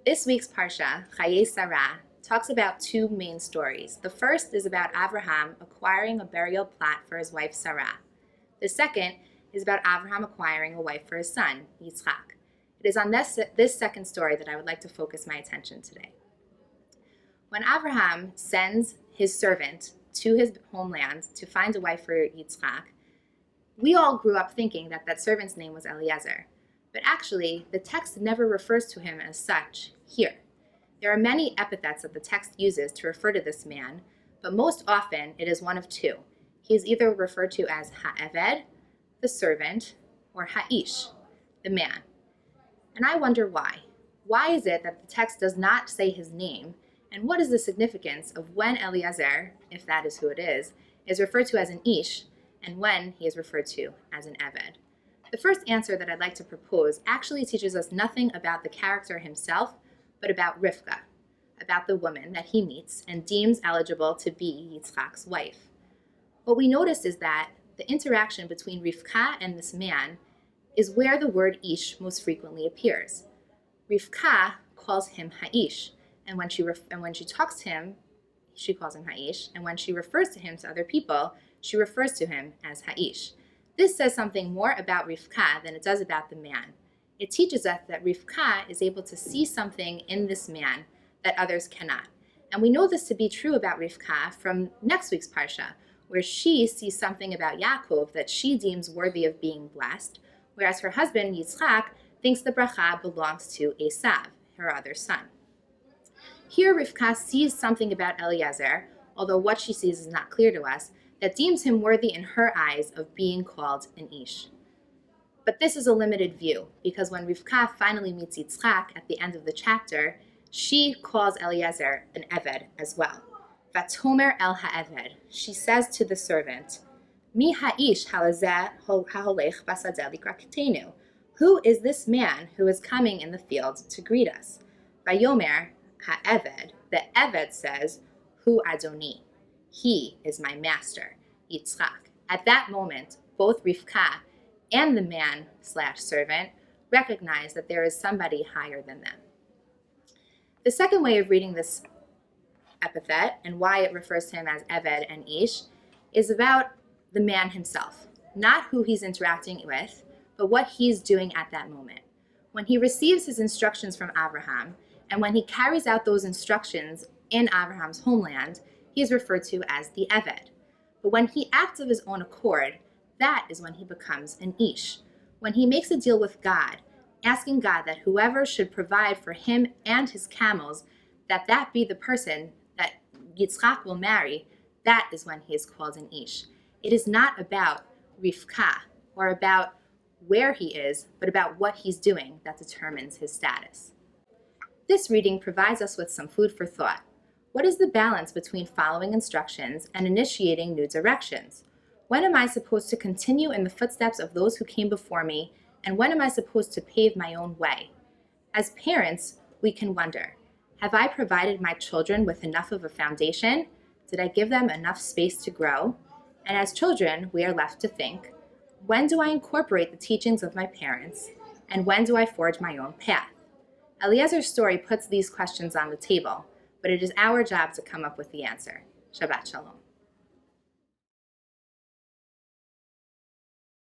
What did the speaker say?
This week's Parsha, חיי שרה, talks about two main stories. The first is about Abraham acquiring a burial plot for his wife Sarah. The second is about Abraham acquiring a wife for his son, Yitzchak. It is on this second story that I would like to focus my attention today. When Abraham sends his servant to his homeland to find a wife for Yitzchak, we all grew up thinking that that servant's name was Eliezer. But actually, the text never refers to him as such here. There are many epithets that the text uses to refer to this man, but most often it is one of two. He is either referred to as Ha'eved, the servant, or Ha'ish, the man. And I wonder why. Why is it that the text does not say his name, and what is the significance of when Eliezer, if that is who it is referred to as an Ish, and when he is referred to as an Eved? The first answer that I'd like to propose actually teaches us nothing about the character himself, but about Rivka, about the woman that he meets and deems eligible to be Yitzchak's wife. What we notice is that the interaction between Rivka and this man is where the word Ish most frequently appears. Rivka calls him Ha'ish, and when she talks to him, she calls him Ha'ish, and when she refers to him to other people, she refers to him as Ha'ish. This says something more about Rivka than it does about the man. It teaches us that Rivka is able to see something in this man that others cannot. And we know this to be true about Rivka from next week's Parsha, where she sees something about Yaakov that she deems worthy of being blessed, whereas her husband, Yitzchak, thinks the bracha belongs to Esav, her other son. Here, Rivka sees something about Eliezer, although what she sees is not clear to us, that deems him worthy in her eyes of being called an Ish. But this is a limited view, because when Rivka finally meets Yitzchak at the end of the chapter, she calls Eliezer an Eved as well. Vatomer el ha'eved, she says to the servant, Mi ha'ish halazeh ha'holech basadeh likraketenu. Who is this man who is coming in the field to greet us? Vayomer ha'eved, the Eved says, Hu Adoni. He is my master, Yitzchak. At that moment, both Rivka and the man/servant recognize that there is somebody higher than them. The second way of reading this epithet and why it refers to him as Eved and Ish is about the man himself, not who he's interacting with, but what he's doing at that moment. When he receives his instructions from Abraham, and when he carries out those instructions in Abraham's homeland, he is referred to as the Eved. But when he acts of his own accord, that is when he becomes an Ish. When he makes a deal with God, asking God that whoever should provide for him and his camels, that be the person that Yitzchak will marry, that is when he is called an Ish. It is not about Rivka or about where he is, but about what he's doing that determines his status. This reading provides us with some food for thought. What is the balance between following instructions and initiating new directions? When am I supposed to continue in the footsteps of those who came before me, and when am I supposed to pave my own way? As parents, we can wonder, have I provided my children with enough of a foundation? Did I give them enough space to grow? And as children, we are left to think, when do I incorporate the teachings of my parents, and when do I forge my own path? Eliezer's story puts these questions on the table, but it is our job to come up with the answer. Shabbat Shalom.